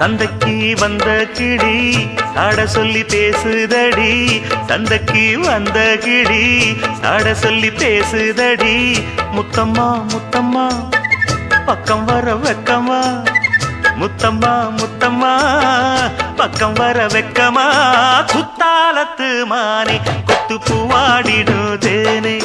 சந்தைக்கு வந்த கிளி சாட சொல்லி பேசுதடி சந்தைக்கு வந்த கிளி சாட சொல்லி பேசுதடி முத்தம்மா முத்தம்மா பக்கம் வர வெக்கமா முத்தம்மா முத்தம்மா பக்கம் வர வெக்கமா குத்தாலத்து மானே கொத்து பூவாடிடும் தேனே